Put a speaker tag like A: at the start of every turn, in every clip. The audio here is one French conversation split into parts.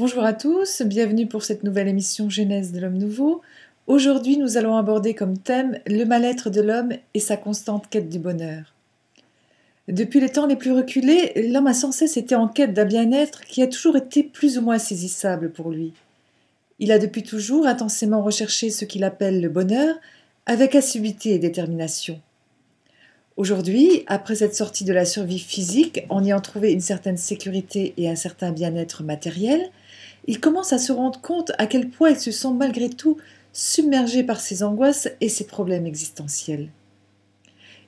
A: Bonjour à tous, bienvenue pour cette nouvelle émission Genèse de l'Homme Nouveau. Aujourd'hui, nous allons aborder comme thème le mal-être de l'homme et sa constante quête du bonheur. Depuis les temps les plus reculés, l'homme a sans cesse été en quête d'un bien-être qui a toujours été plus ou moins saisissable pour lui. Il a depuis toujours intensément recherché ce qu'il appelle le bonheur, avec assiduité et détermination. Aujourd'hui, après cette sortie de la survie physique, en y trouvé une certaine sécurité et un certain bien-être matériel, il commence à se rendre compte à quel point il se sent malgré tout submergé par ses angoisses et ses problèmes existentiels.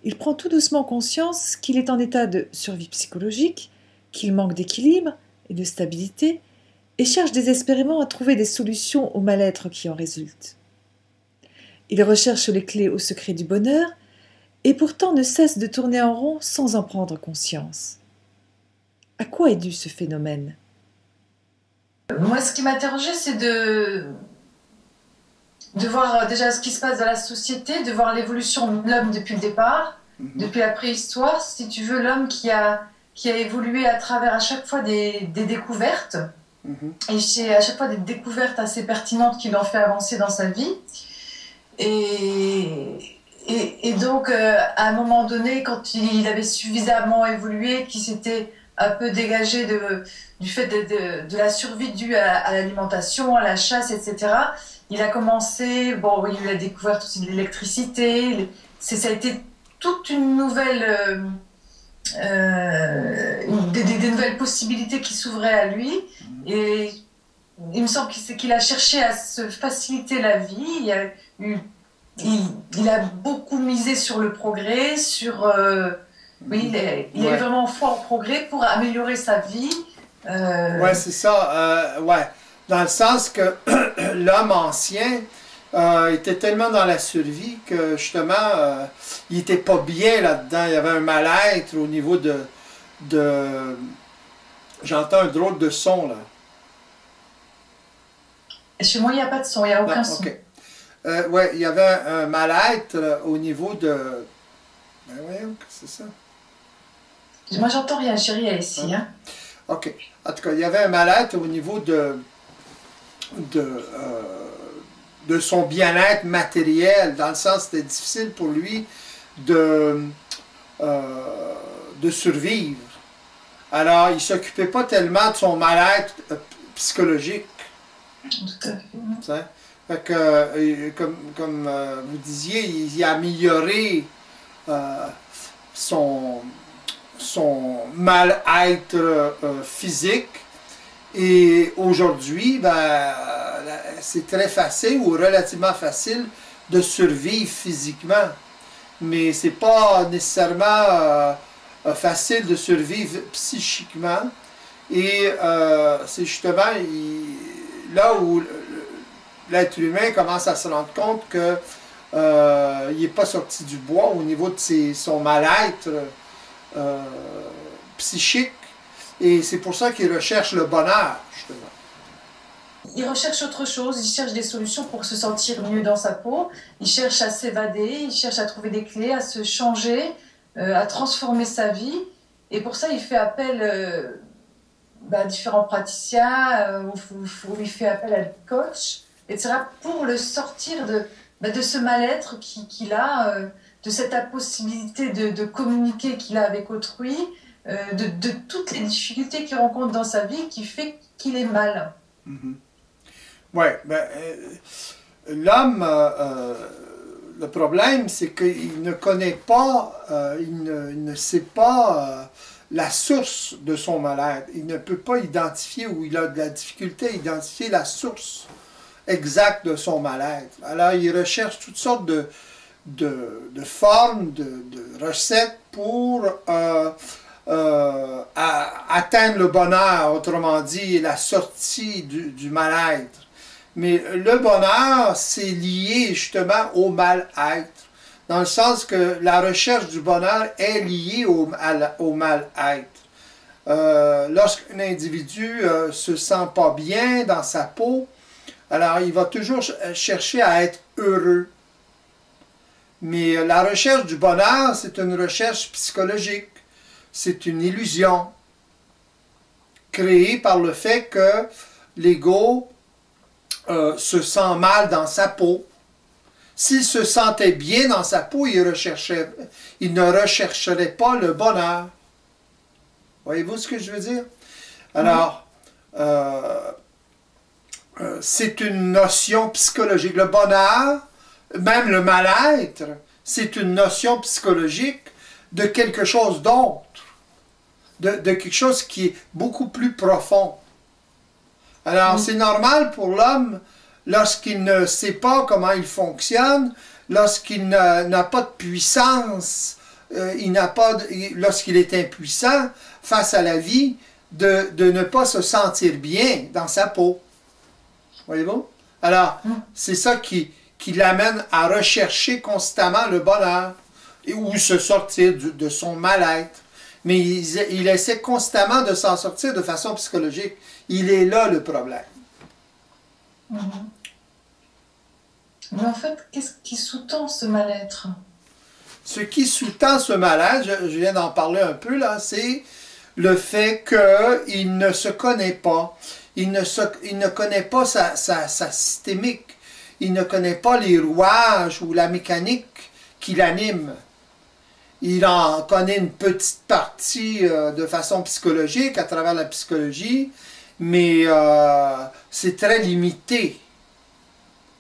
A: Il prend tout doucement conscience qu'il est en état de survie psychologique, qu'il manque d'équilibre et de stabilité, et cherche désespérément à trouver des solutions au mal-être qui en résulte. Il recherche les clés au secret du bonheur, et pourtant ne cesse de tourner en rond sans en prendre conscience. À quoi est dû ce phénomène ?
B: Moi, ce qui m'interrogeait, c'est de voir déjà ce qui se passe dans la société, de voir l'évolution de l'homme depuis le départ, depuis la préhistoire, si tu veux, l'homme qui a évolué à travers à chaque fois des découvertes, et c'est à chaque fois des découvertes assez pertinentes qui l'ont fait avancer dans sa vie. Et donc, à un moment donné, quand il avait suffisamment évolué, qu'il s'était un peu dégagé du fait de la survie due à l'alimentation, à la chasse, etc., il a commencé, bon, il y a eu la découverte aussi de l'électricité, ça a été toute une nouvelle, des nouvelles possibilités qui s'ouvraient à lui, et il me semble qu'il a cherché à se faciliter la vie. Il a beaucoup misé sur le progrès, oui, il est vraiment fort au progrès pour améliorer sa vie.
C: Ouais, c'est ça. Ouais. Dans le sens que l'homme ancien était tellement dans la survie que justement, il n'était pas bien là-dedans. Il y avait un mal-être au niveau de... J'entends un drôle de son, là.
B: Chez moi, il n'y a pas de son, il n'y a aucun son.
C: Okay. Ouais, il y avait un mal-être au niveau de... Ben voyons, c'est ça.
B: Moi, j'entends rien, chérie, elle est ici. Hein.
C: OK. En tout cas, il y avait un mal-être au niveau de son bien-être matériel, dans le sens que c'était difficile pour lui de survivre. Alors, il ne s'occupait pas tellement de son mal-être psychologique.
B: Tout à fait.
C: Fait que, comme vous disiez, il a amélioré son mal-être physique. Et aujourd'hui, ben, c'est très facile ou relativement facile de survivre physiquement. Mais c'est pas nécessairement facile de survivre psychiquement. Et c'est justement là où l'être humain commence à se rendre compte que il n'est pas sorti du bois au niveau de son mal-être psychique. Et c'est pour ça qu'il recherche le bonheur, justement.
B: Il recherche autre chose, il cherche des solutions pour se sentir mieux dans sa peau, il cherche à s'évader, il cherche à trouver des clés, à se changer, à transformer sa vie. Et pour ça, il fait appel à différents praticiens, il fait appel à des coachs, etc., pour le sortir de ce mal-être qu'il a, de cette impossibilité de communiquer qu'il a avec autrui, de toutes les difficultés qu'il rencontre dans sa vie qui fait qu'il est mal.
C: Oui, ben, l'homme, le problème, c'est qu'il ne connaît pas, il ne sait pas la source de son mal-être. Il ne peut pas identifier, ou il a de la difficulté à identifier la source exacte de son mal-être. Alors, il recherche toutes sortes de formes, de recettes pour atteindre le bonheur, autrement dit, la sortie du mal-être. Mais le bonheur, c'est lié justement au mal-être, dans le sens que la recherche du bonheur est liée au mal-être. Lorsqu'un individu se sent pas bien dans sa peau, alors il va toujours chercher à être heureux. Mais la recherche du bonheur, c'est une recherche psychologique. C'est une illusion créée par le fait que l'ego se sent mal dans sa peau. S'il se sentait bien dans sa peau, il ne rechercherait pas le bonheur. Voyez-vous ce que je veux dire? Alors, c'est une notion psychologique. Le bonheur, même le mal-être, c'est une notion psychologique de quelque chose d'autre, de quelque chose qui est beaucoup plus profond. Alors, c'est normal pour l'homme, lorsqu'il ne sait pas comment il fonctionne, lorsqu'il n'a pas de puissance, lorsqu'il est impuissant face à la vie, de ne pas se sentir bien dans sa peau. Voyez-vous? Alors, c'est ça qui l'amène à rechercher constamment le bonheur ou se sortir de son mal-être. Mais il essaie constamment de s'en sortir de façon psychologique. Il est là le problème.
B: Mais en fait, qu'est-ce qui sous-tend ce mal-être?
C: Ce qui sous-tend ce mal-être, je viens d'en parler un peu là, c'est le fait qu'il ne se connaît pas. Il ne connaît pas sa systémique. Il ne connaît pas les rouages ou la mécanique qui l'anime. Il en connaît une petite partie de façon psychologique, à travers la psychologie, mais c'est très limité.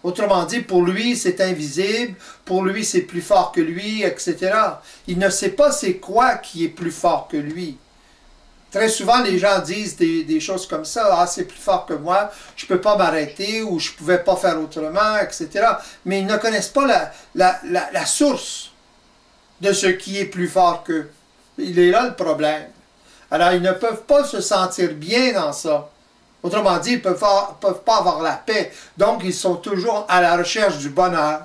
C: Autrement dit, pour lui, c'est invisible, pour lui, c'est plus fort que lui, etc. Il ne sait pas c'est quoi qui est plus fort que lui. Très souvent, les gens disent des choses comme ça, « Ah, c'est plus fort que moi, je ne peux pas m'arrêter » ou « je ne pouvais pas faire autrement », etc. Mais ils ne connaissent pas la source de ce qui est plus fort qu'eux. Il est là le problème. Alors, ils ne peuvent pas se sentir bien dans ça. Autrement dit, ils ne peuvent pas avoir la paix. Donc, ils sont toujours à la recherche du bonheur.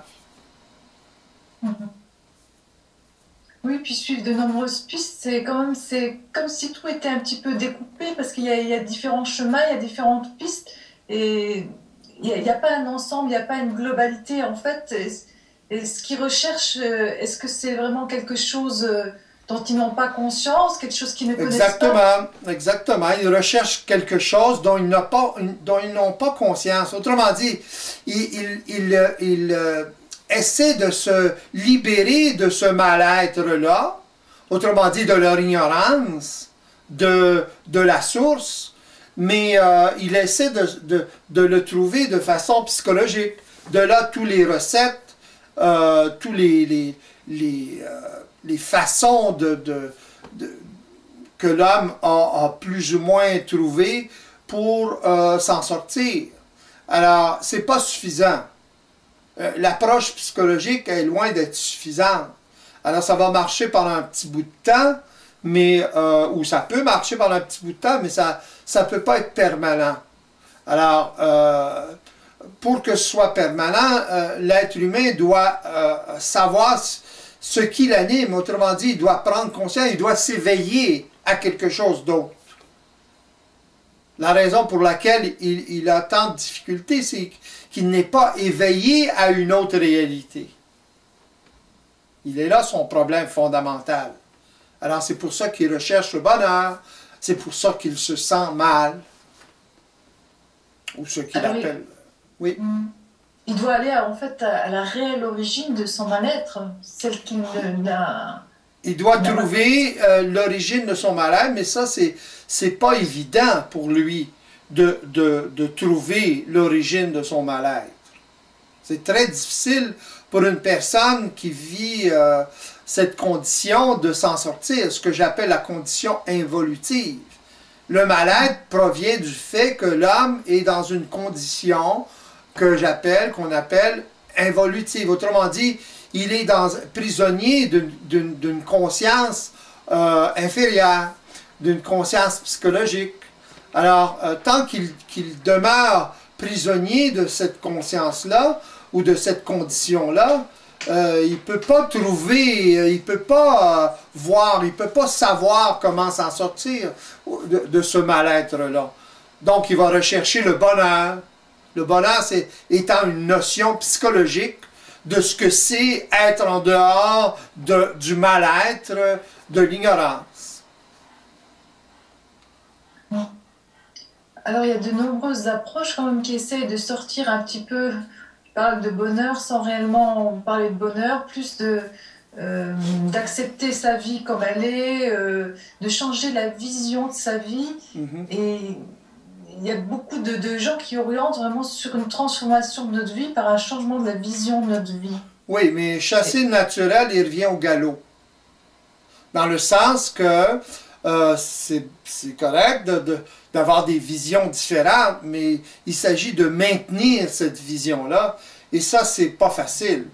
B: Oui, puis suivre de nombreuses pistes, c'est comme si tout était un petit peu découpé, parce qu'il y a différents chemins, il y a différentes pistes, et il n'y a pas un ensemble, il n'y a pas une globalité, en fait. Et ce qu'ils recherchent, est-ce que c'est vraiment quelque chose dont ils n'ont pas conscience, quelque chose qu'ils ne connaissent pas?
C: Exactement. Ils recherchent quelque chose dont ils n'ont pas conscience. Autrement dit, ils essaient de se libérer de ce mal-être-là, autrement dit de leur ignorance, de la source, mais ils essaient de le trouver de façon psychologique. De là, tous les recettes, tous les façons que l'homme a plus ou moins trouvées pour s'en sortir. Alors, c'est pas suffisant. L'approche psychologique est loin d'être suffisante. Alors, ça va marcher pendant un petit bout de temps, mais ou ça peut marcher pendant un petit bout de temps, mais ça ne peut pas être permanent. Alors, pour que ce soit permanent, l'être humain doit savoir ce qui l'anime. Autrement dit, il doit prendre conscience, il doit s'éveiller à quelque chose d'autre. La raison pour laquelle il a tant de difficultés, c'est qu'il n'est pas éveillé à une autre réalité. Il est là son problème fondamental. Alors c'est pour ça qu'il recherche le bonheur, c'est pour ça qu'il se sent mal, ou ce qu'il appelle... Oui.
B: Il doit aller en fait à la réelle origine de son mal-être, celle qu'il n'a...
C: Il doit trouver l'origine de son mal-être, mais ça, c'est pas évident pour lui de trouver l'origine de son mal-être. C'est très difficile pour une personne qui vit cette condition de s'en sortir, ce que j'appelle la condition involutive. Le mal-être provient du fait que l'homme est dans une condition qu'on appelle involutive. Autrement dit, il est prisonnier d'une conscience inférieure, d'une conscience psychologique. Alors, tant qu'il demeure prisonnier de cette conscience-là, ou de cette condition-là, il ne peut pas trouver, il ne peut pas voir, il ne peut pas savoir comment s'en sortir de ce mal-être-là. Donc, il va rechercher le bonheur. Le bonheur, étant une notion psychologique de ce que c'est être en dehors du mal-être, de l'ignorance.
B: Alors, il y a de nombreuses approches quand même qui essayent de sortir un petit peu, je parle de bonheur sans réellement parler de bonheur, plus d'accepter sa vie comme elle est, de changer la vision de sa vie.
C: Mhm.
B: Et il y a beaucoup de gens qui orientent vraiment sur une transformation de notre vie par un changement de la vision de notre vie.
C: Oui, mais chasser le naturel, il revient au galop. Dans le sens que c'est correct d'avoir des visions différentes, mais il s'agit de maintenir cette vision-là. Et ça, c'est pas facile.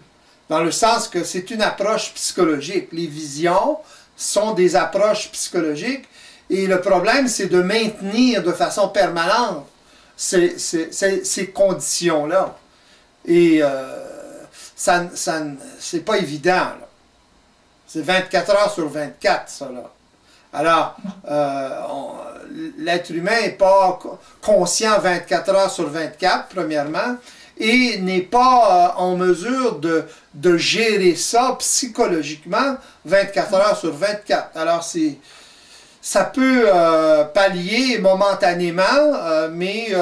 C: Dans le sens que c'est une approche psychologique. Les visions sont des approches psychologiques. Et le problème, c'est de maintenir de façon permanente ces conditions-là. Et c'est pas évident. C'est 24 heures sur 24, ça, là. Alors, l'être humain n'est pas conscient 24 heures sur 24, premièrement, et n'est pas en mesure de gérer ça psychologiquement 24 heures sur 24. Alors, ça peut pallier momentanément, mais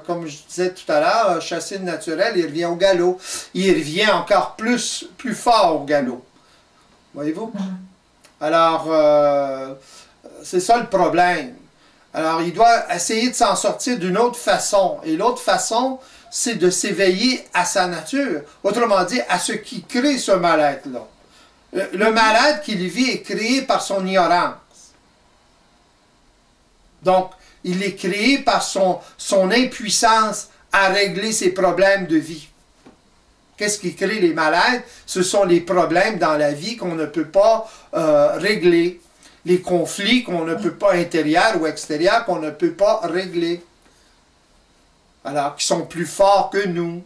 C: comme je disais tout à l'heure, chasser le naturel, il revient au galop. Il revient encore plus fort au galop. Voyez-vous? Alors, c'est ça le problème. Alors, il doit essayer de s'en sortir d'une autre façon. Et l'autre façon, c'est de s'éveiller à sa nature. Autrement dit, à ce qui crée ce mal-être-là. Le mal-être qu'il vit est créé par son ignorance. Donc, il est créé par son impuissance à régler ses problèmes de vie. Qu'est-ce qui crée les mal-être? Ce sont les problèmes dans la vie qu'on ne peut pas régler. Les conflits qu'on ne peut pas, intérieurs ou extérieurs, qu'on ne peut pas régler. Alors, qui sont plus forts que nous.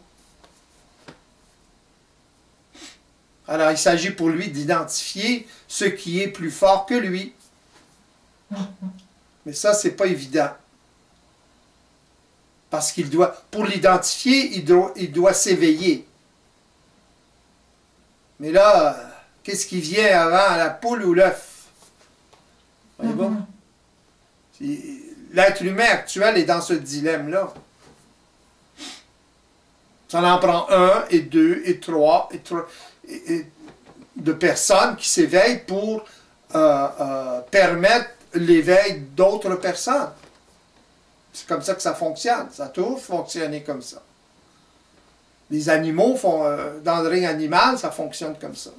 C: Alors, il s'agit pour lui d'identifier ce qui est plus fort que lui. Mais ça, c'est pas évident. Parce qu'il doit, pour l'identifier, il doit s'éveiller. Mais là, qu'est-ce qui vient avant, la poule ou l'œuf? Voyez-vous? L'être humain actuel est dans ce dilemme-là. Ça en prend un, et deux, et trois, de personnes qui s'éveillent pour permettre l'éveil d'autres personnes. C'est comme ça que ça fonctionne. Ça a toujours fonctionné comme ça. Les animaux font, dans le règne animal, ça fonctionne comme ça.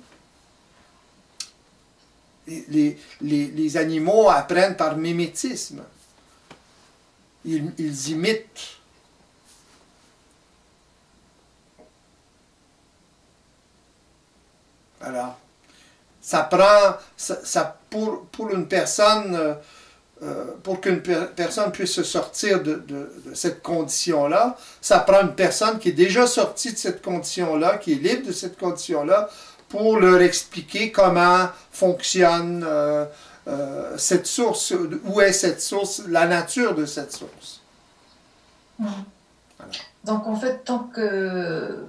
C: Les animaux apprennent par mimétisme. Ils imitent. Alors, ça prend, pour une personne, pour qu'une personne puisse se sortir de cette condition-là, ça prend une personne qui est déjà sortie de cette condition-là, qui est libre de cette condition-là, pour leur expliquer comment fonctionne cette source, où est cette source, la nature de cette source.
B: Voilà. Donc en fait, tant que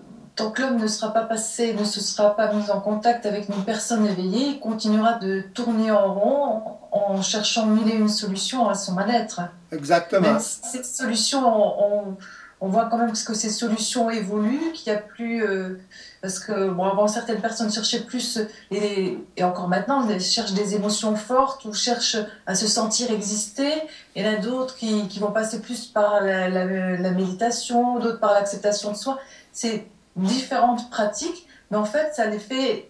B: l'homme ne sera pas passé, ne se sera pas mis en contact avec une personne éveillée, il continuera de tourner en rond en cherchant mille et une solutions à son mal-être.
C: Exactement.
B: Même si ces solutions, on voit quand même que ces solutions évoluent, qu'il n'y a plus... parce que bon, avant, certaines personnes cherchaient plus, et encore maintenant, elles cherchent des émotions fortes ou cherchent à se sentir exister. Il y en a d'autres qui vont passer plus par la méditation, d'autres par l'acceptation de soi. C'est différentes pratiques, mais en fait, ça les fait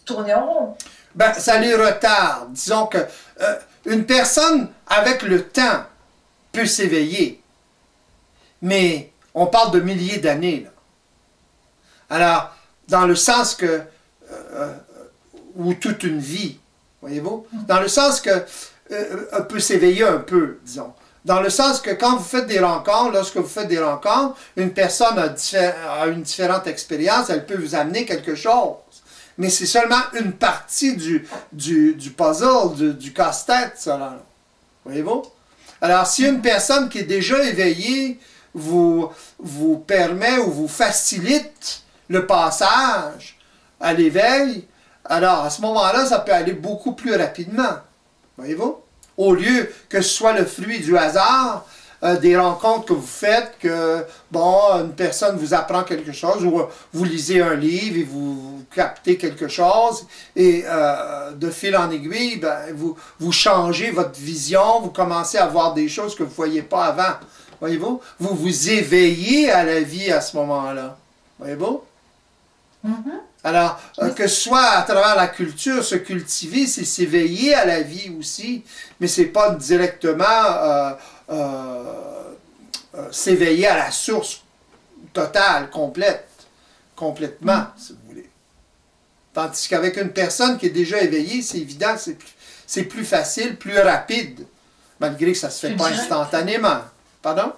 B: tourner en rond.
C: Ben, ça les retarde. Disons que une personne, avec le temps, peut s'éveiller. Mais on parle de milliers d'années, là. Alors, dans le sens que... ou toute une vie, voyez-vous? Dans le sens que... on peut s'éveiller un peu, disons. Dans le sens que quand vous faites des rencontres, lorsque vous faites des rencontres, une personne a une différente expérience, elle peut vous amener quelque chose. Mais c'est seulement une partie du puzzle, du casse-tête, ça, là. Voyez-vous? Alors, si une personne qui est déjà éveillée vous permet ou vous facilite le passage à l'éveil, alors à ce moment-là, ça peut aller beaucoup plus rapidement. Voyez-vous? Au lieu que ce soit le fruit du hasard, des rencontres que vous faites, que, bon, une personne vous apprend quelque chose, ou vous lisez un livre et vous captez quelque chose, et de fil en aiguille, ben, vous changez votre vision, vous commencez à voir des choses que vous ne voyiez pas avant. Voyez-vous? Vous vous éveillez à la vie à ce moment-là. Voyez-vous? Alors, que ce soit à travers la culture, se cultiver, c'est s'éveiller à la vie aussi, mais c'est pas directement s'éveiller à la source totale, complètement, si vous voulez. Tandis qu'avec une personne qui est déjà éveillée, c'est évident, c'est plus facile, plus rapide, malgré que ça ne se fait pas instantanément. Pardon?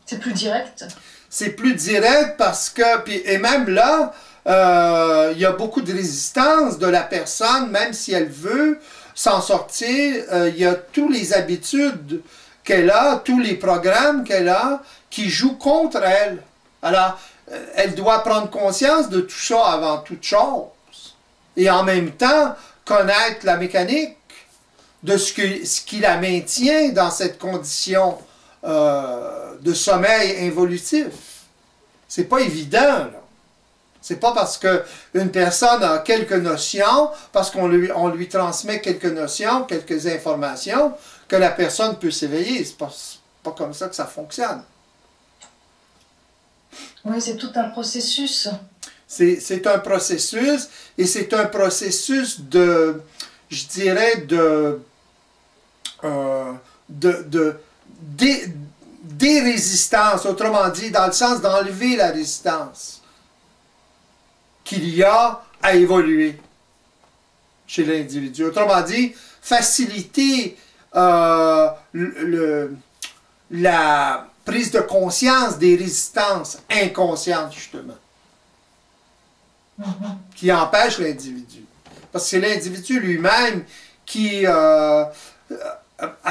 B: C'est plus direct?
C: C'est plus direct parce que, et même là, il y a beaucoup de résistance de la personne, même si elle veut s'en sortir. Il y a toutes les habitudes qu'elle a, tous les programmes qu'elle a qui jouent contre elle. Alors, elle doit prendre conscience de tout ça avant toute chose. Et en même temps, connaître la mécanique de ce qui la maintient dans cette condition de sommeil involutif. C'est pas évident, là. C'est pas parce qu'une personne a quelques notions, parce qu'on lui transmet quelques notions, quelques informations, que la personne peut s'éveiller. C'est pas comme ça que ça fonctionne.
B: Oui, c'est tout un processus.
C: C'est un processus, et c'est un processus de, je dirais, des résistances, autrement dit, dans le sens d'enlever la résistance qu'il y a à évoluer chez l'individu. Autrement dit, faciliter la prise de conscience des résistances inconscientes, justement, qui empêchent l'individu. Parce que c'est l'individu lui-même qui, à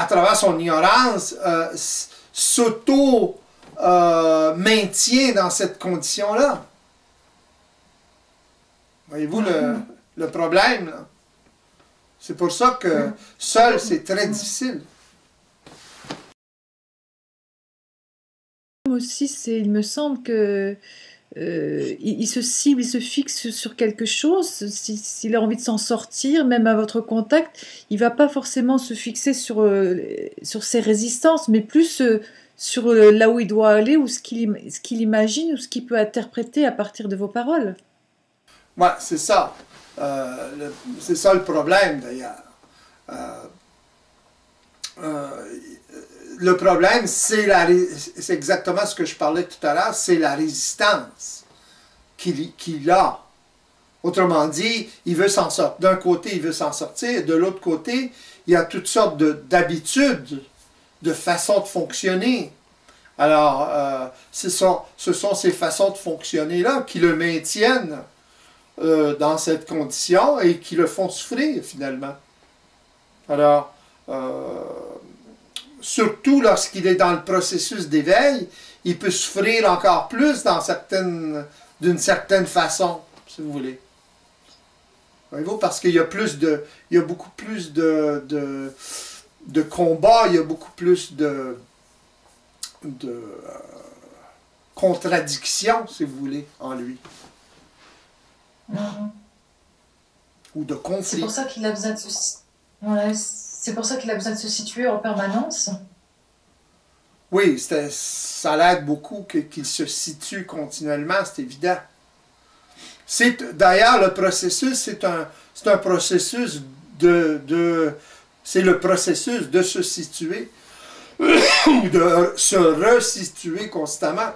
C: travers son ignorance, s'auto-maintient dans cette condition-là. Voyez-vous le problème, là? C'est pour ça que seul, c'est très difficile.
A: Aussi, il me semble que il se cible, il se fixe sur quelque chose. S'il a envie de s'en sortir, même à votre contact, il va pas forcément se fixer sur ses résistances, mais plus sur là où il doit aller, ou ce qu'il imagine, ou ce qu'il peut interpréter à partir de vos paroles.
C: Ouais, c'est ça. C'est ça le problème, d'ailleurs. Le problème, c'est exactement ce que je parlais tout à l'heure, c'est la résistance qu'il a. Autrement dit, il veut s'en sortir. D'un côté, il veut s'en sortir, de l'autre côté, il y a toutes sortes d'habitudes, de façons de fonctionner. Alors, ce sont ces façons de fonctionner-là qui le maintiennent dans cette condition et qui le font souffrir, finalement. Alors, surtout lorsqu'il est dans le processus d'éveil, il peut souffrir encore plus d'une certaine façon, si vous voulez. Voyez-vous, parce qu'il y a beaucoup plus de combats, il y a beaucoup plus de contradictions, si vous voulez, en lui. Ou de conflits.
B: C'est pour ça qu'il a besoin de c'est pour ça qu'il a besoin de se situer en permanence.
C: Oui, ça l'aide beaucoup qu'il se situe continuellement, c'est évident. D'ailleurs, le processus, c'est un processus c'est le processus de se situer ou de se resituer constamment.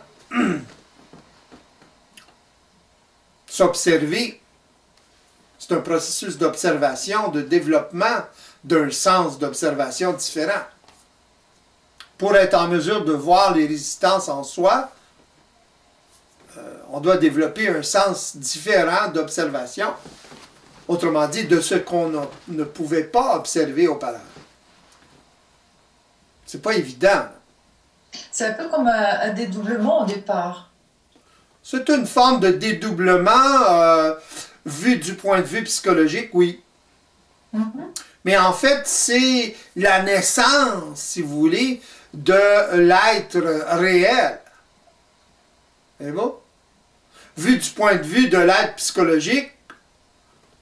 C: S'observer, c'est un processus d'observation, de développement d'un sens d'observation différent. Pour être en mesure de voir les résistances en soi, on doit développer un sens différent d'observation. Autrement dit, de ce qu'on ne pouvait pas observer auparavant. C'est pas évident.
B: C'est un peu comme un dédoublement au départ.
C: C'est une forme de dédoublement vu du point de vue psychologique, oui. Mais en fait, c'est la naissance, si vous voulez, de l'être réel. C'est beau? Vu du point de vue de l'être psychologique,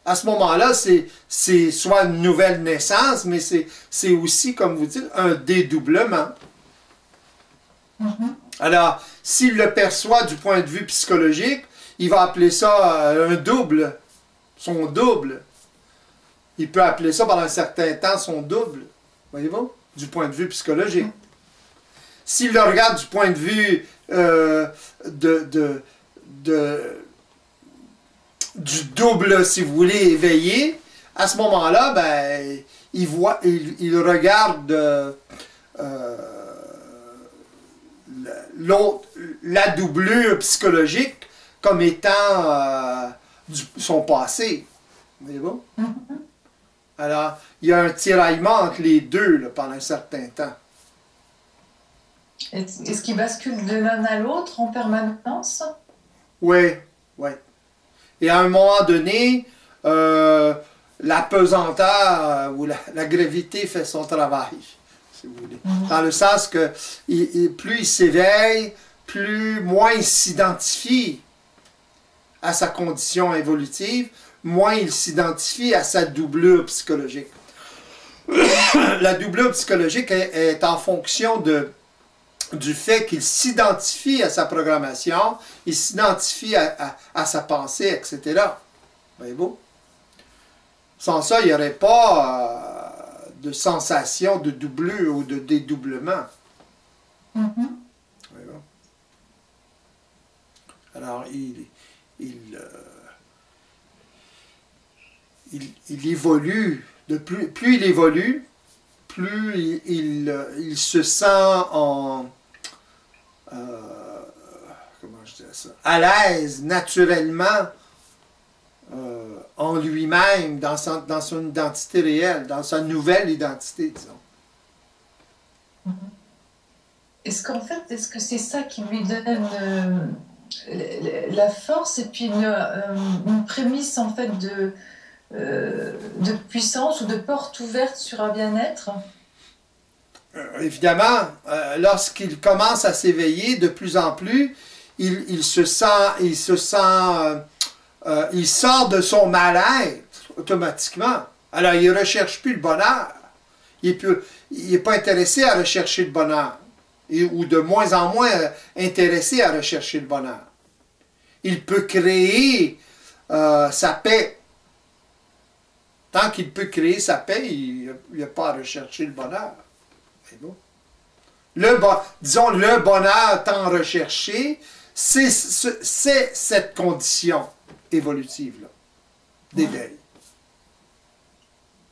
C: à ce moment-là, c'est soit une nouvelle naissance, mais c'est aussi, comme vous dites, un dédoublement. Alors, s'il le perçoit du point de vue psychologique, il va appeler ça un double, son double. Il peut appeler ça pendant un certain temps son double, voyez-vous, du point de vue psychologique. S'il le regarde du point de vue du double, si vous voulez, éveillé, à ce moment-là, ben, il regarde la doublure psychologique comme étant son passé. Voyez-vous? Alors, il y a un tiraillement entre les deux là, pendant un certain temps.
B: Est-ce qu'il bascule de l'un à l'autre en permanence?
C: Oui, oui. Et à un moment donné, la pesanteur ou la gravité fait son travail, si vous voulez. Dans le sens que plus il s'éveille, moins il s'identifie à sa condition évolutive, moins il s'identifie à sa doublure psychologique. La doublure psychologique est en fonction du fait qu'il s'identifie à sa programmation, il s'identifie à sa pensée, etc. Voyez-vous? Sans ça, il n'y aurait pas de sensation de doublure ou de dédoublement. Voyez-vous? Alors, il évolue, plus il évolue, plus il se sent comment je dirais ça, à l'aise naturellement en lui-même, dans son identité réelle, dans sa nouvelle identité, disons.
B: Est-ce que c'est ça qui lui donne la force et puis une prémisse en fait de puissance ou de porte ouverte sur un bien-être?
C: Évidemment, lorsqu'il commence à s'éveiller de plus en plus, il sort de son mal-être automatiquement. Alors, il ne recherche plus le bonheur. Il n'est pas intéressé à rechercher le bonheur. Ou de moins en moins intéressé à rechercher le bonheur. Il peut créer sa paix. Tant qu'il peut créer sa paix, il n'a pas à rechercher le bonheur. C'est beau. Disons, le bonheur tant recherché, c'est cette condition évolutive-là, d'éveil.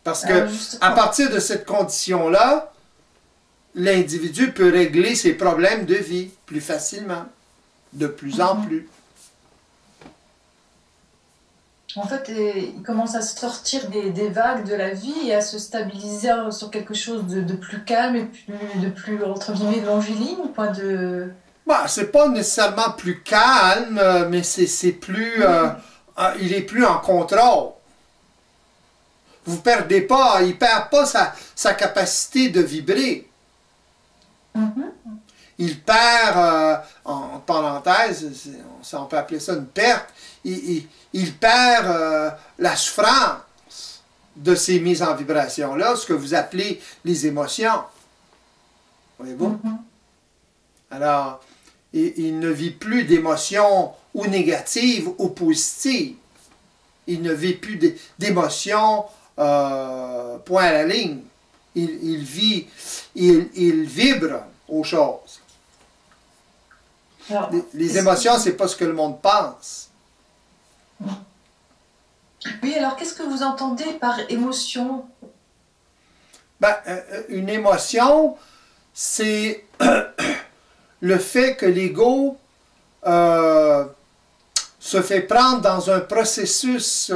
C: Parce que à partir de cette condition-là, l'individu peut régler ses problèmes de vie plus facilement, de plus en plus.
B: En fait, il commence à sortir des vagues de la vie et à se stabiliser sur quelque chose de plus calme et de plus, entre guillemets, longiligne, ou point de...
C: Bah, c'est pas nécessairement plus calme, mais c'est plus... il est plus en contrôle. Vous perdez pas, il perd pas sa capacité de vibrer. Il perd, en parenthèse, on peut appeler ça une perte, il perd la souffrance de ces mises en vibration-là, ce que vous appelez les émotions. Voyez-vous? Alors, il ne vit plus d'émotions ou négatives ou positives. Il ne vit plus d'émotions point à la ligne. Il vibre aux choses. Alors, les émotions, c'est pas ce que le monde pense.
B: Oui, alors qu'est-ce que vous entendez par émotion?
C: Ben, une émotion, c'est le fait que l'ego se fait prendre dans un processus,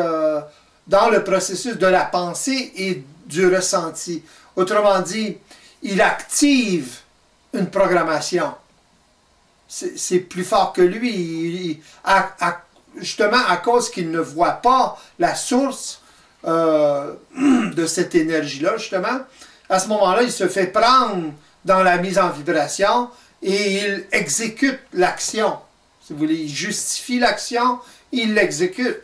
C: dans le processus de la pensée et du ressenti. Autrement dit, il active une programmation. C'est plus fort que lui. Justement, à cause qu'il ne voit pas la source de cette énergie-là, justement, à ce moment-là, il se fait prendre dans la mise en vibration et il exécute l'action. Si vous voulez, il justifie l'action, il l'exécute.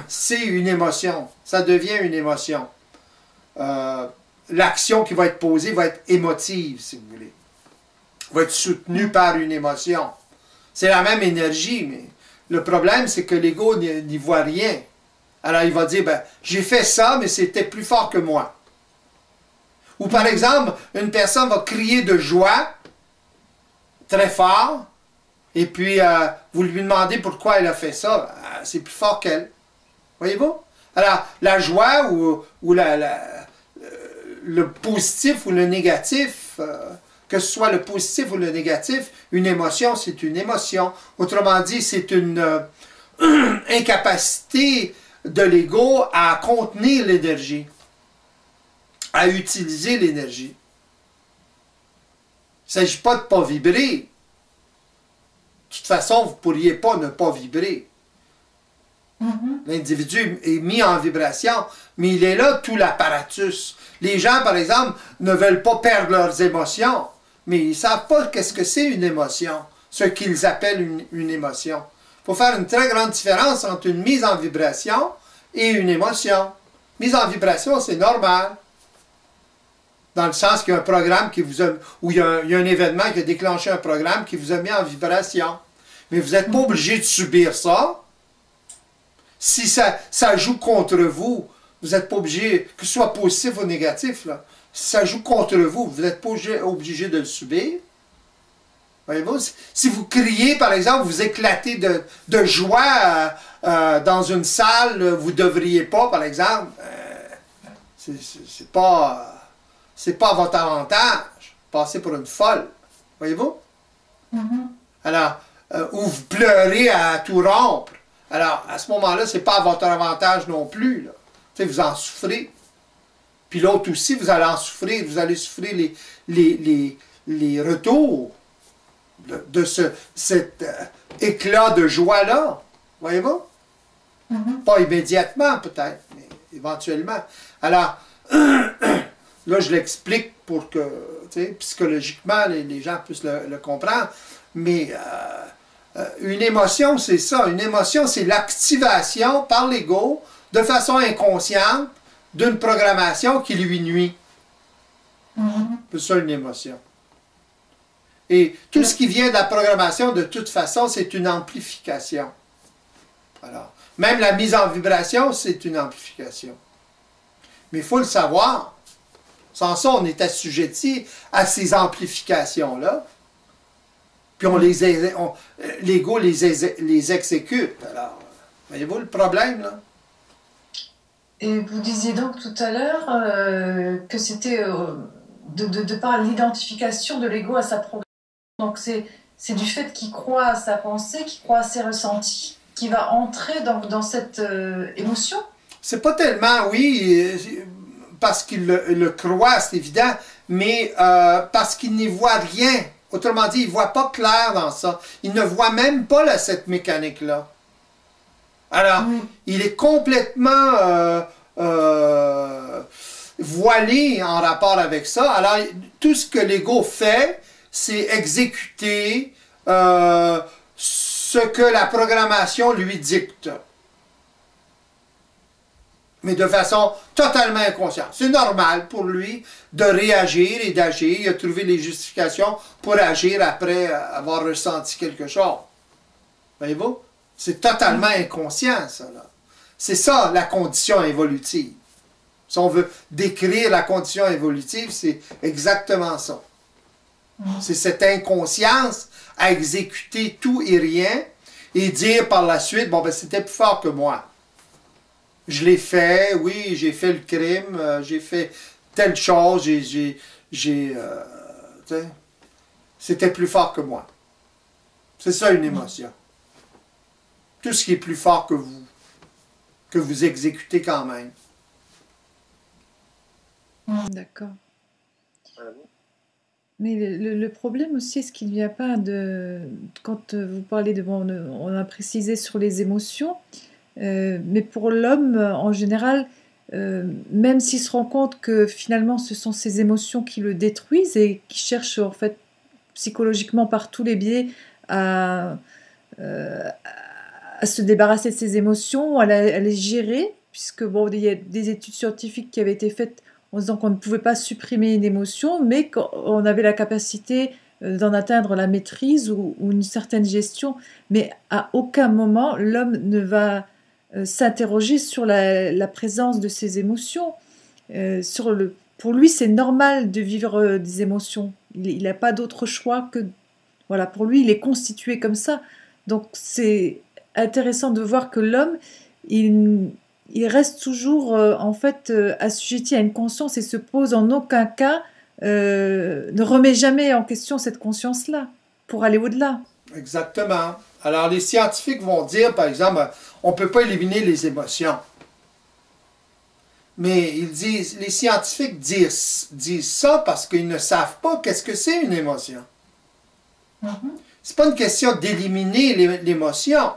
C: C'est une émotion. Ça devient une émotion. L'action qui va être posée va être émotive, si vous voulez. Va être soutenue par une émotion. C'est la même énergie, mais le problème, c'est que l'ego n'y voit rien. Alors, il va dire, ben, j'ai fait ça, mais c'était plus fort que moi. Ou par exemple, une personne va crier de joie très fort, et puis vous lui demandez pourquoi elle a fait ça. C'est plus fort qu'elle. Voyez-vous? Alors, la joie ou le positif ou le négatif, que ce soit le positif ou le négatif, une émotion, c'est une émotion. Autrement dit, c'est une incapacité de l'ego à contenir l'énergie, à utiliser l'énergie. Il ne s'agit pas de ne pas vibrer. De toute façon, vous ne pourriez pas ne pas vibrer. L'individu est mis en vibration, mais il est là tout l'apparatus. Les gens, par exemple, ne veulent pas perdre leurs émotions, mais ils ne savent pas qu'est-ce que c'est une émotion, ce qu'ils appellent une émotion. Il faut faire une très grande différence entre une mise en vibration et une émotion. Mise en vibration, c'est normal. Dans le sens qu'il y a un programme qui vous a, ou il y a un événement qui a déclenché un programme qui vous a mis en vibration. Mais vous n'êtes pas obligé de subir ça. Si ça joue contre vous, vous n'êtes pas obligé, que ce soit positif ou négatif, là, si ça joue contre vous, vous n'êtes pas obligé de le subir. Voyez-vous? Si vous criez, par exemple, vous éclatez de joie dans une salle, vous ne devriez pas, par exemple, c'est pas à votre avantage. Passez pour une folle. Voyez-vous? Alors, ou vous pleurez à tout rompre. Alors, à ce moment-là, ce n'est pas à votre avantage non plus. Là. Tu sais, vous en souffrez. Puis l'autre aussi, vous allez en souffrir. Vous allez souffrir les retours de cet éclat de joie-là. Voyez-vous? Pas immédiatement, peut-être, mais éventuellement. Alors, là, je l'explique pour que, tu sais, psychologiquement, les gens puissent le comprendre. Mais une émotion, c'est ça. Une émotion, c'est l'activation par l'ego, de façon inconsciente, d'une programmation qui lui nuit. C'est ça une émotion. Et tout ce qui vient de la programmation, de toute façon, c'est une amplification. Alors, même la mise en vibration, c'est une amplification. Mais il faut le savoir. Sans ça, on est assujetti à ces amplifications-là. Puis l'ego les exécute. Alors, voyez-vous le problème, là?
B: Et vous disiez donc tout à l'heure que c'était de par l'identification de l'ego à sa programmation. Donc c'est du fait qu'il croit à sa pensée, qu'il croit à ses ressentis, qui va entrer dans cette émotion.
C: C'est pas tellement, oui, parce qu'il le croit, c'est évident, mais parce qu'il n'y voit rien. Autrement dit, il ne voit pas clair dans ça. Il ne voit même pas cette mécanique-là. Alors, il est complètement voilé en rapport avec ça. Alors, tout ce que l'ego fait, c'est exécuter ce que la programmation lui dicte. Mais de façon totalement inconsciente. C'est normal pour lui de réagir et d'agir. Il a trouvé les justifications pour agir après avoir ressenti quelque chose. Voyez-vous? C'est totalement inconscient, ça. C'est ça, la condition évolutive. Si on veut décrire la condition évolutive, c'est exactement ça. C'est cette inconscience à exécuter tout et rien et dire par la suite, bon, ben c'était plus fort que moi. Je l'ai fait, oui, j'ai fait le crime, j'ai fait telle chose, c'était plus fort que moi. C'est ça une émotion. Tout ce qui est plus fort que vous exécutez quand même.
A: D'accord. Mais le problème aussi, est-ce qu'il n'y a pas quand vous parlez de... Bon, on a précisé sur les émotions, mais pour l'homme, en général, même s'il se rend compte que finalement ce sont ses émotions qui le détruisent et qui cherchent en fait psychologiquement par tous les biais à, euh, à se débarrasser de ses émotions, à les gérer, puisque bon, il y a des études scientifiques qui avaient été faites en disant qu'on ne pouvait pas supprimer une émotion, mais qu'on avait la capacité d'en atteindre la maîtrise ou une certaine gestion. Mais à aucun moment, l'homme ne va s'interroger sur la présence de ses émotions. Pour lui, c'est normal de vivre des émotions. Il n'a pas d'autre choix que... Voilà, pour lui, il est constitué comme ça. Donc, c'est intéressant de voir que l'homme, il reste toujours en fait assujetti à une conscience et se pose en aucun cas, ne remet jamais en question cette conscience-là pour aller au-delà.
C: Exactement. Alors, les scientifiques vont dire, par exemple, on ne peut pas éliminer les émotions. Mais ils disent, les scientifiques disent ça parce qu'ils ne savent pas qu'est-ce que c'est une émotion. C'est pas une question d'éliminer l'émotion.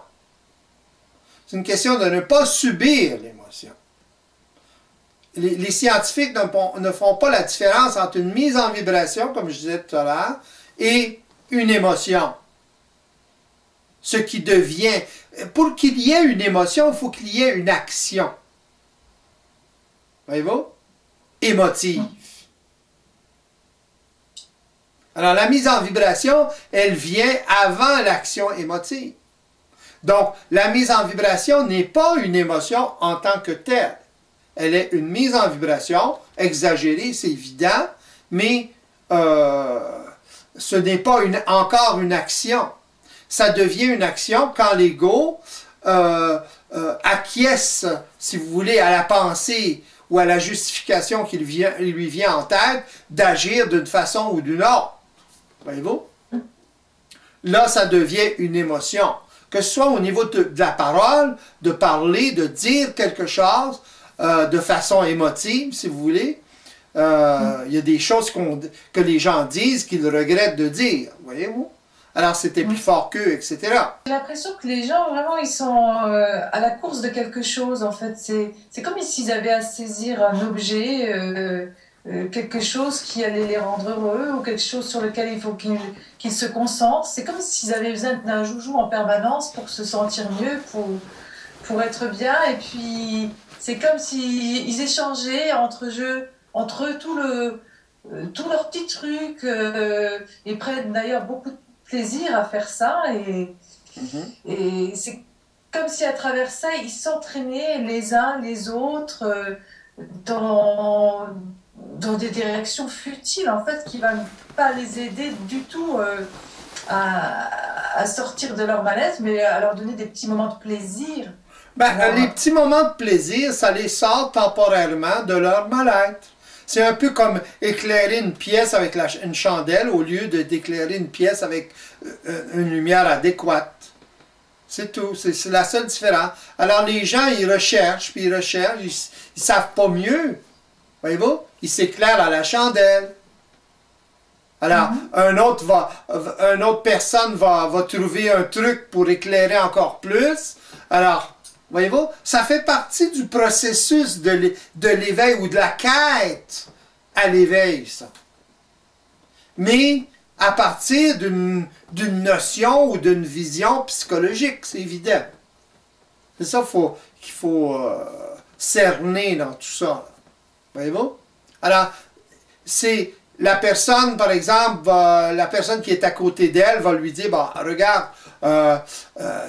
C: C'est une question de ne pas subir l'émotion. Les scientifiques ne font pas la différence entre une mise en vibration, comme je disais tout à l'heure, et une émotion. Ce qui devient... Pour qu'il y ait une émotion, il faut qu'il y ait une action. Voyez-vous? Émotive. Alors, la mise en vibration, elle vient avant l'action émotive. Donc, la mise en vibration n'est pas une émotion en tant que telle. Elle est une mise en vibration, exagérée, c'est évident, mais ce n'est pas encore une action. Ça devient une action quand l'ego acquiesce, si vous voulez, à la pensée ou à la justification qui lui vient en tête d'agir d'une façon ou d'une autre. Voyez-vous? Là, ça devient une émotion. Que ce soit au niveau de la parole, de parler, de dire quelque chose de façon émotive, si vous voulez. Il y a des choses que les gens disent qu'ils regrettent de dire. Voyez-vous? Alors, c'était plus fort qu'eux, etc.
B: J'ai l'impression que les gens, vraiment, ils sont à la course de quelque chose, en fait. C'est comme s'ils avaient à saisir un objet, quelque chose qui allait les rendre heureux, ou quelque chose sur lequel il faut qu'ils se concentrent. C'est comme s'ils avaient besoin d'un joujou en permanence pour se sentir mieux, pour être bien. Et puis, c'est comme s'ils échangeaient entre eux tout leur petit truc. Ils prennent d'ailleurs beaucoup de plaisir à faire ça. Et c'est comme si à travers ça, ils s'entraînaient les uns les autres dans des directions futiles, en fait, qui ne vont pas les aider du tout à sortir de leur malaise, mais à leur donner des petits moments de plaisir.
C: Les petits moments de plaisir, ça les sort temporairement de leur mal-être. C'est un peu comme éclairer une pièce avec une chandelle au lieu d'éclairer une pièce avec une lumière adéquate. C'est tout, c'est la seule différence. Alors les gens, ils recherchent, puis ils recherchent, ils savent pas mieux. Voyez-vous? Ils s'éclairent à la chandelle. Alors, une autre personne va trouver un truc pour éclairer encore plus. Alors, voyez-vous? Ça fait partie du processus de l'éveil ou de la quête à l'éveil, ça. Mais à partir d'une notion ou d'une vision psychologique, c'est évident. C'est ça qu'il faut cerner dans tout ça. Voyez-vous? Alors, c'est la personne, par exemple, la personne qui est à côté d'elle va lui dire, bah, regarde,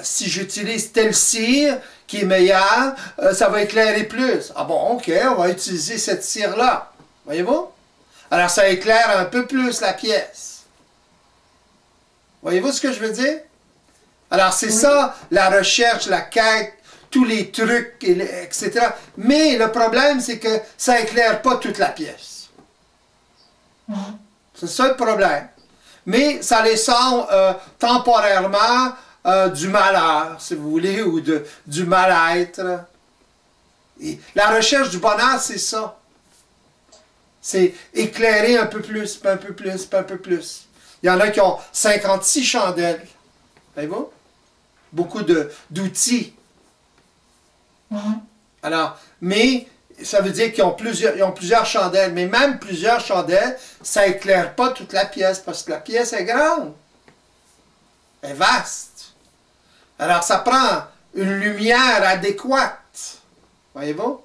C: si j'utilise telle cire qui est meilleure, ça va éclairer plus. Ah bon, ok, on va utiliser cette cire-là. Voyez-vous? Alors, ça éclaire un peu plus la pièce. Voyez-vous ce que je veux dire? Alors, c'est ça, la recherche, la quête, tous les trucs, etc. Mais le problème, c'est que ça éclaire pas toute la pièce. C'est ça le problème. Mais ça les sort temporairement du malheur, si vous voulez, ou du mal-être. La recherche du bonheur, c'est ça. C'est éclairer un peu plus, puis un peu plus, puis un peu plus. Il y en a qui ont 56 chandelles. Voyez-vous? Beaucoup d'outils. Alors, mais ça veut dire qu'ils ont plusieurs chandelles. Mais même plusieurs chandelles, ça éclaire pas toute la pièce parce que la pièce est grande. Elle est vaste. Alors, ça prend une lumière adéquate. Voyez-vous?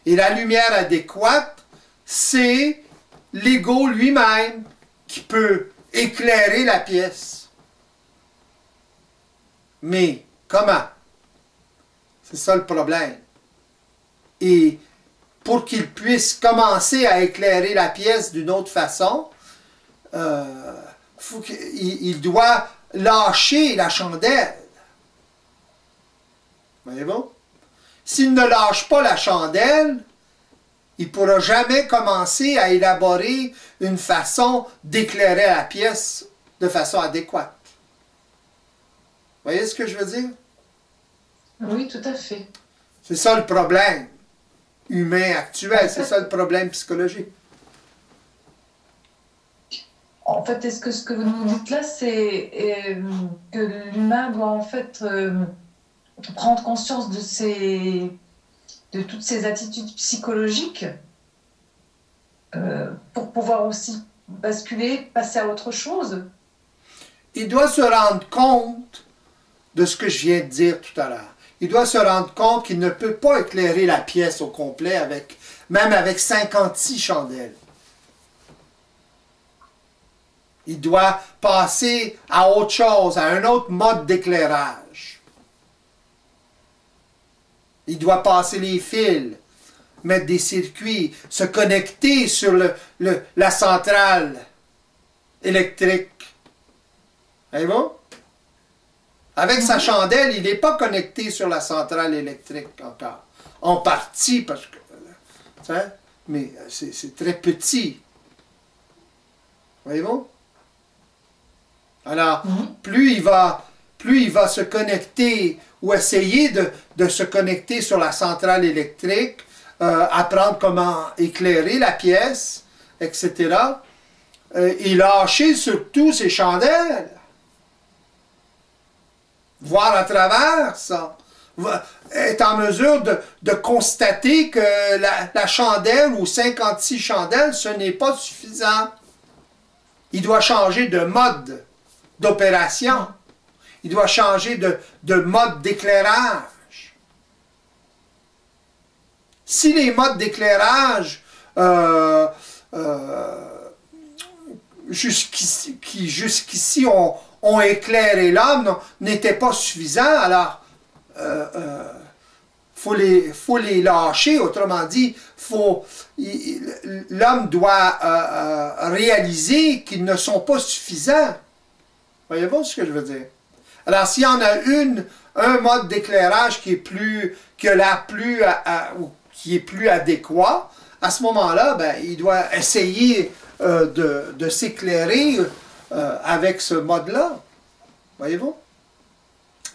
C: Et la lumière adéquate, c'est l'ego lui-même qui peut éclairer la pièce. Mais comment? C'est ça le problème. Et pour qu'il puisse commencer à éclairer la pièce d'une autre façon, il doit lâcher la chandelle. Voyez-vous? S'il ne lâche pas la chandelle, il ne pourra jamais commencer à élaborer une façon d'éclairer la pièce de façon adéquate. Vous voyez ce que je veux dire?
B: Oui, tout à fait.
C: C'est ça le problème humain actuel, c'est ça le problème psychologique.
B: En fait, est-ce que ce que vous nous dites là, c'est que l'humain doit en fait prendre conscience de toutes ces attitudes psychologiques pour pouvoir aussi basculer, passer à autre chose?
C: Il doit se rendre compte de ce que je viens de dire tout à l'heure. Il doit se rendre compte qu'il ne peut pas éclairer la pièce au complet, même avec 56 chandelles. Il doit passer à autre chose, à un autre mode d'éclairage. Il doit passer les fils, mettre des circuits, se connecter sur la centrale électrique. Voyez-vous? Avec sa chandelle, il n'est pas connecté sur la centrale électrique encore. En partie, parce que... Mais c'est très petit. Voyez-vous? Alors, plus il va se connecter ou essayer de se connecter sur la centrale électrique, apprendre comment éclairer la pièce, etc., et lâcher surtout ses chandelles. Voir à travers ça. Être en mesure de constater que la chandelle ou 56 chandelles, ce n'est pas suffisant. Il doit changer de mode d'opération. Il doit changer de mode d'éclairage. Si les modes d'éclairage jusqu'ici ont éclairé l'homme n'étaient pas suffisants, alors faut les lâcher. Autrement dit, l'homme doit réaliser qu'ils ne sont pas suffisants. Voyez-vous ce que je veux dire? Alors, s'il y en a un mode d'éclairage qui est plus adéquat, à ce moment-là, ben, il doit essayer de s'éclairer avec ce mode-là. Voyez-vous?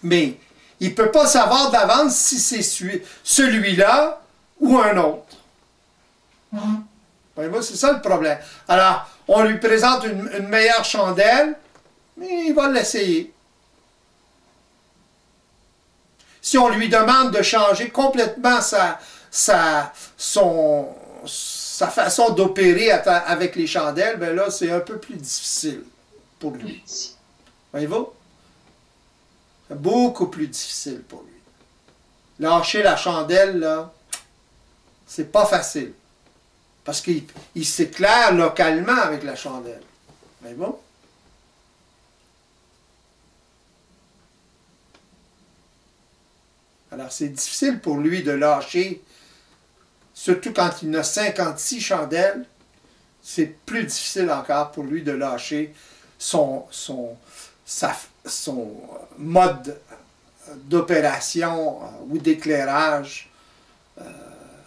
C: Mais il ne peut pas savoir d'avance si c'est celui-là ou un autre. Voyez-vous? C'est ça le problème. Alors, on lui présente une meilleure chandelle, mais il va l'essayer. Si on lui demande de changer complètement sa façon d'opérer avec les chandelles, ben là, c'est un peu plus difficile pour lui. Voyez-vous? C'est beaucoup plus difficile pour lui. Lâcher la chandelle, là, c'est pas facile. Parce qu'il s'éclaire localement avec la chandelle. Voyez-vous? Alors, c'est difficile pour lui de lâcher, surtout quand il a 56 chandelles, c'est plus difficile encore pour lui de lâcher son mode d'opération ou d'éclairage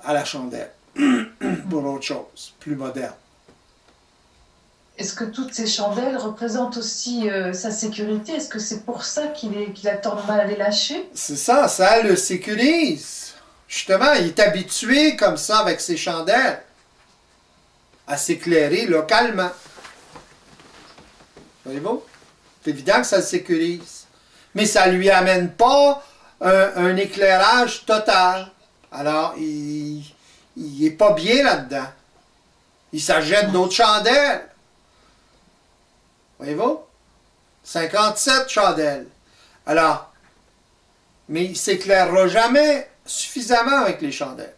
C: à la chandelle pour autre chose, plus moderne.
B: Est-ce que toutes ces chandelles représentent aussi sa sécurité? Est-ce que c'est pour ça qu'il a tant de mal à les lâcher?
C: C'est ça, ça le sécurise. Justement, il est habitué comme ça avec ses chandelles à s'éclairer localement. Voyez-vous? C'est évident que ça le sécurise. Mais ça ne lui amène pas un éclairage total. Alors, il il n'est pas bien là-dedans. Il s'achète d'autres chandelles. Voyez-vous? 57 chandelles. Alors, mais il ne s'éclairera jamais suffisamment avec les chandelles.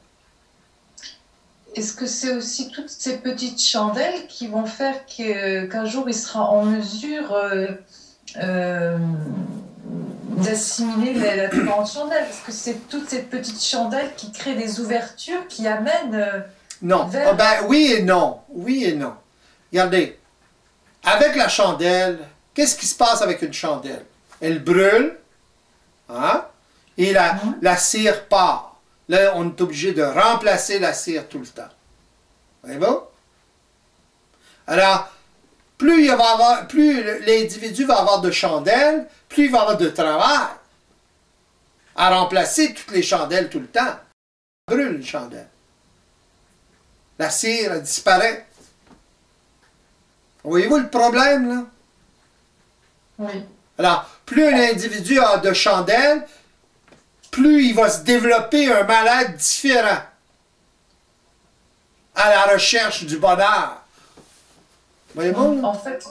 B: Est-ce que c'est aussi toutes ces petites chandelles qui vont faire qu'un jour il sera en mesure d'assimiler la plus grande chandelle? Est-ce que c'est toutes ces petites chandelles qui créent des ouvertures qui amènent
C: non.
B: vers...
C: Ah ben, oui et non. Oui et non. Regardez. Avec la chandelle, qu'est-ce qui se passe avec une chandelle? Elle brûle, hein? Et la cire part. Là, on est obligé de remplacer la cire tout le temps. Voyez-vous? Alors, plus l'individu va avoir de chandelles, plus il va avoir de travail à remplacer toutes les chandelles tout le temps. Ça brûle une chandelle. La cire, elle disparaît. Voyez-vous le problème, là?
B: Oui.
C: Alors, plus un individu a de chandelles, plus il va se développer un mal-être différent à la recherche du bonheur. Voyez-vous?
B: En fait,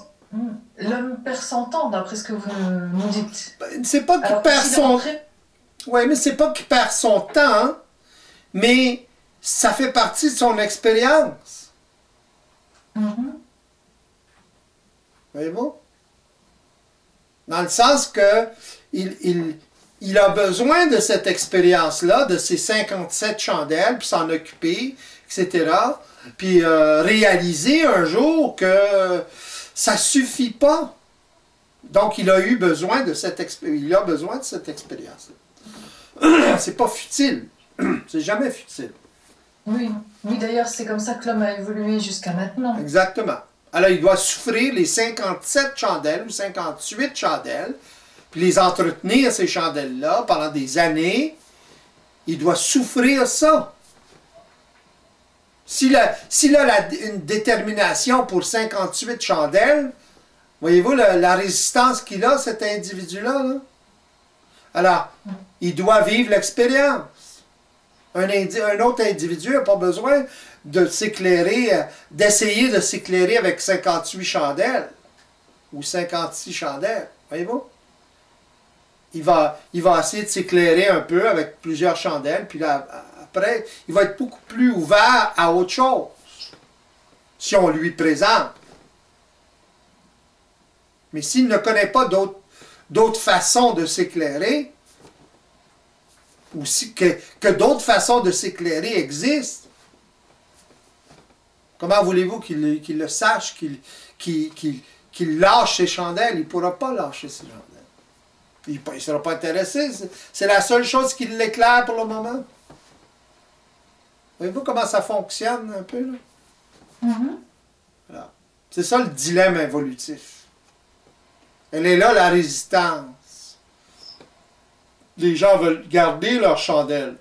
B: l'homme perd son temps, d'après ce que vous nous dites.
C: C'est pas qu'il perd son... Oui, mais c'est pas qu'il perd son temps, mais ça fait partie de son expérience. Voyez-vous? Dans le sens que il a besoin de cette expérience-là, de ces 57 chandelles, puis s'en occuper, etc. Puis réaliser un jour que ça ne suffit pas. Donc, il a eu besoin de cette expérience-là. C'est pas futile. C'est jamais futile.
B: Oui, oui, d'ailleurs, c'est comme ça que l'homme a évolué jusqu'à maintenant.
C: Exactement. Alors, il doit souffrir les 57 chandelles ou 58 chandelles, puis les entretenir, ces chandelles-là, pendant des années. Il doit souffrir ça. S'il a une détermination pour 58 chandelles, voyez-vous la résistance qu'il a, cet individu-là? Là? Alors, il doit vivre l'expérience. Un autre individu n'a pas besoin de s'éclairer, d'essayer de s'éclairer avec 58 chandelles ou 56 chandelles. Voyez-vous? Il va essayer de s'éclairer un peu avec plusieurs chandelles, puis là, après, il va être beaucoup plus ouvert à autre chose si on lui présente. Mais s'il ne connaît pas d'autres façons de s'éclairer, ou que d'autres façons de s'éclairer existent, comment voulez-vous qu'il le sache, qu'il lâche ses chandelles? Il ne pourra pas lâcher ses chandelles. Il ne sera pas intéressé. C'est la seule chose qui l'éclaire pour le moment. Voyez-vous comment ça fonctionne un peu, là? Voilà. C'est ça le dilemme évolutif. Elle est là, la résistance. Les gens veulent garder leur chandelle.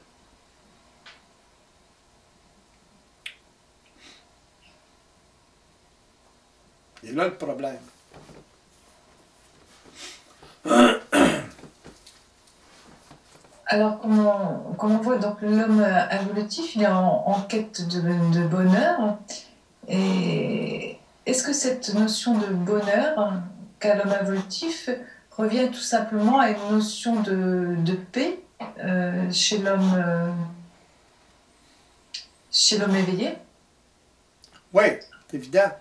C: Et là, le problème.
B: Alors, comme on voit, donc l'homme évolutif, il est en quête de bonheur. Et est-ce que cette notion de bonheur qu'a l'homme évolutif revient tout simplement à une notion de paix chez l'homme éveillé?
C: Oui, c'est évident.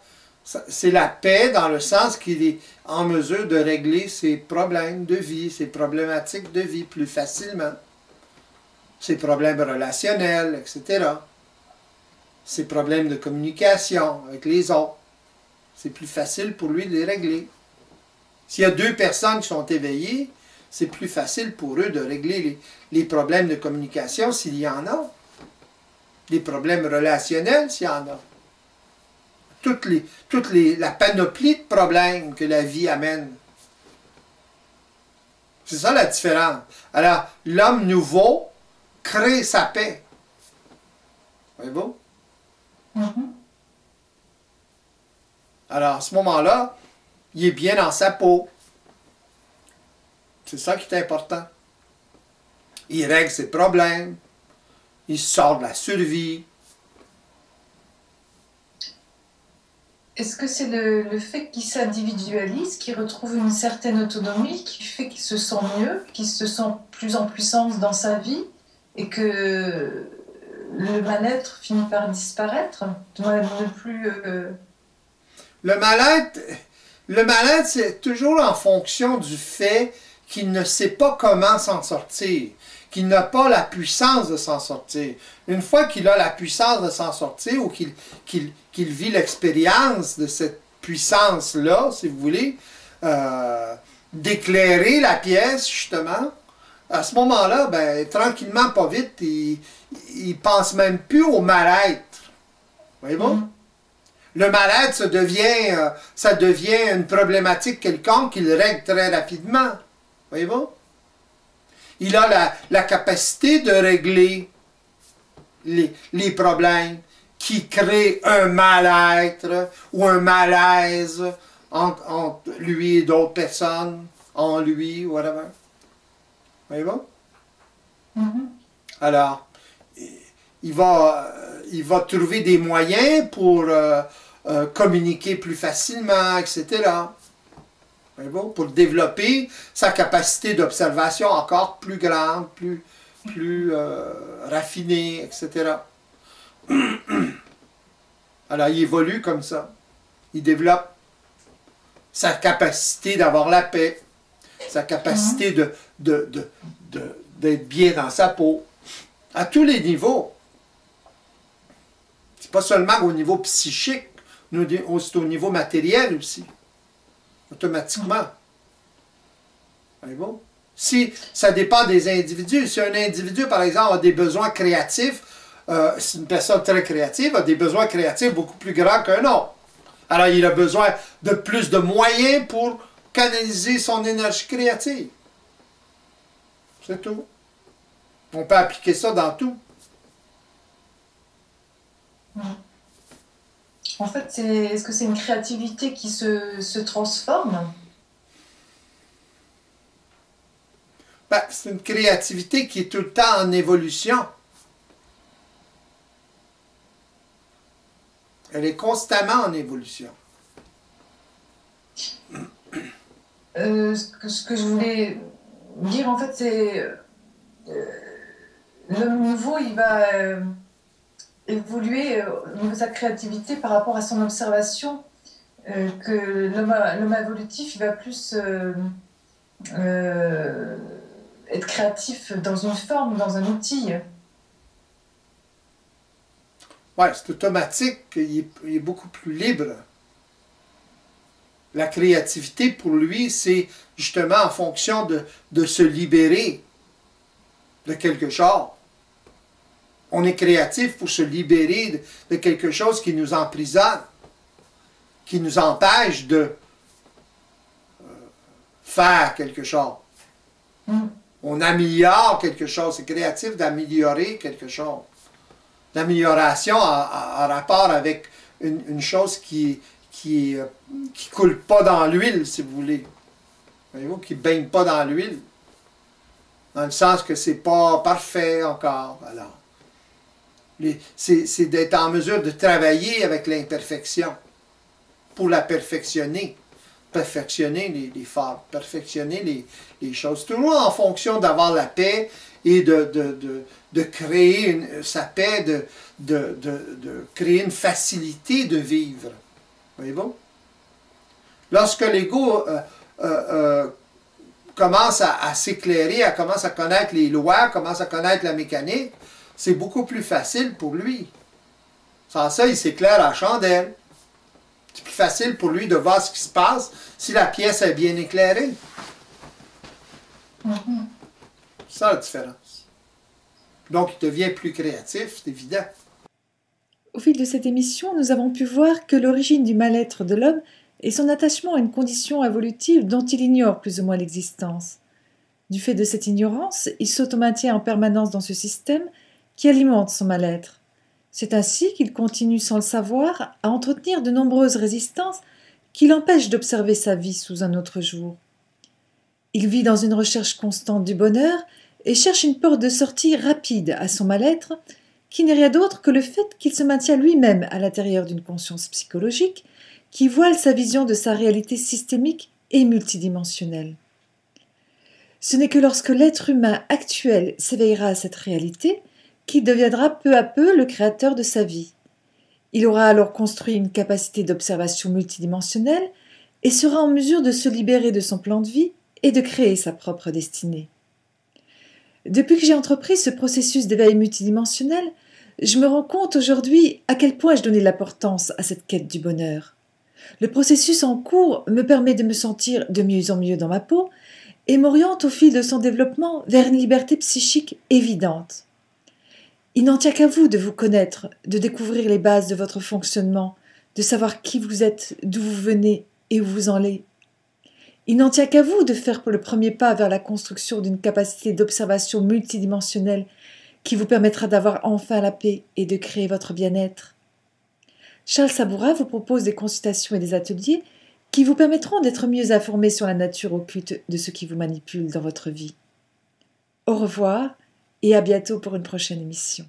C: C'est la paix dans le sens qu'il est en mesure de régler ses problèmes de vie, ses problématiques de vie plus facilement, ses problèmes relationnels, etc. Ses problèmes de communication avec les autres. C'est plus facile pour lui de les régler. S'il y a deux personnes qui sont éveillées, c'est plus facile pour eux de régler les problèmes de communication s'il y en a. Les problèmes relationnels s'il y en a. La panoplie de problèmes que la vie amène. C'est ça la différence. Alors, l'homme nouveau crée sa paix. Voyez-vous? Alors, à ce moment-là, il est bien dans sa peau. C'est ça qui est important. Il règle ses problèmes. Il sort de la survie.
B: Est-ce que c'est le fait qu'il s'individualise, qu'il retrouve une certaine autonomie, qui fait qu'il se sent mieux, qu'il se sent plus en puissance dans sa vie et que le mal-être finit par disparaître, ne plus...
C: Le mal-être, c'est toujours en fonction du fait qu'il ne sait pas comment s'en sortir, qu'il n'a pas la puissance de s'en sortir. Une fois qu'il a la puissance de s'en sortir ou qu'il vit l'expérience de cette puissance-là, si vous voulez, d'éclairer la pièce, justement, à ce moment-là, ben, tranquillement, pas vite, il pense même plus au mal-être. Voyez-vous? Le mal-être, ça devient une problématique quelconque qu'il règle très rapidement. Voyez-vous? Il a la capacité de régler les problèmes qui créent un mal-être ou un malaise entre lui et d'autres personnes, en lui, whatever. Voyez-vous? Alors, il va trouver des moyens pour communiquer plus facilement, etc. Voyez-vous? Pour développer sa capacité d'observation encore plus grande, plus raffinée, etc. Alors, il évolue comme ça. Il développe sa capacité d'avoir la paix, sa capacité d'être bien dans sa peau, à tous les niveaux. C'est pas seulement au niveau psychique, c'est au niveau matériel aussi, automatiquement. Voyez-vous? Si ça dépend des individus, si un individu, par exemple, a des besoins créatifs, si une personne très créative a des besoins créatifs beaucoup plus grands qu'un autre. Alors, il a besoin de plus de moyens pour canaliser son énergie créative. C'est tout. On peut appliquer ça dans tout.
B: En fait, est-ce que c'est une créativité qui se transforme?
C: Ben, c'est une créativité qui est tout le temps en évolution. Elle est constamment en évolution.
B: Ce que je voulais dire, en fait, c'est l'homme nouveau, il va évoluer au niveau de sa créativité par rapport à son observation, que l'homme évolutif, il va plus être créatif dans une forme, dans un outil.
C: Oui, c'est automatique, il est beaucoup plus libre. La créativité, pour lui, c'est justement en fonction de se libérer de quelque chose. On est créatif pour se libérer de quelque chose qui nous emprisonne, qui nous empêche de faire quelque chose. On améliore quelque chose. C'est créatif d'améliorer quelque chose. L'amélioration a rapport avec une chose qui coule pas dans l'huile, si vous voulez. Voyez-vous, qui ne baigne pas dans l'huile. Dans le sens que c'est pas parfait encore. Alors, c'est d'être en mesure de travailler avec l'imperfection pour la perfectionner. Perfectionner les formes, perfectionner les choses. Toujours en fonction d'avoir la paix et de créer sa paix, de créer une facilité de vivre. Voyez-vous? Lorsque l'ego commence à s'éclairer, commence à connaître les lois, commence à connaître la mécanique, c'est beaucoup plus facile pour lui. Sans ça, il s'éclaire à la chandelle. C'est plus facile pour lui de voir ce qui se passe si la pièce est bien éclairée. C'est ça la différence. Donc, il devient plus créatif, c'est évident.
A: Au fil de cette émission, nous avons pu voir que l'origine du mal-être de l'homme est son attachement à une condition évolutive dont il ignore plus ou moins l'existence. Du fait de cette ignorance, il s'auto-maintient en permanence dans ce système qui alimente son mal-être. C'est ainsi qu'il continue sans le savoir à entretenir de nombreuses résistances qui l'empêchent d'observer sa vie sous un autre jour. Il vit dans une recherche constante du bonheur et cherche une porte de sortie rapide à son mal-être qui n'est rien d'autre que le fait qu'il se maintient lui-même à l'intérieur d'une conscience psychologique qui voile sa vision de sa réalité systémique et multidimensionnelle. Ce n'est que lorsque l'être humain actuel s'éveillera à cette réalité qu'il deviendra peu à peu le créateur de sa vie. Il aura alors construit une capacité d'observation multidimensionnelle et sera en mesure de se libérer de son plan de vie et de créer sa propre destinée. Depuis que j'ai entrepris ce processus d'éveil multidimensionnel, je me rends compte aujourd'hui à quel point je donnais l'importance à cette quête du bonheur. Le processus en cours me permet de me sentir de mieux en mieux dans ma peau et m'oriente au fil de son développement vers une liberté psychique évidente. Il n'en tient qu'à vous de vous connaître, de découvrir les bases de votre fonctionnement, de savoir qui vous êtes, d'où vous venez et où vous en allez. Il n'en tient qu'à vous de faire le premier pas vers la construction d'une capacité d'observation multidimensionnelle qui vous permettra d'avoir enfin la paix et de créer votre bien-être. Charles Sabourin vous propose des consultations et des ateliers qui vous permettront d'être mieux informés sur la nature occulte de ce qui vous manipule dans votre vie. Au revoir et à bientôt pour une prochaine émission.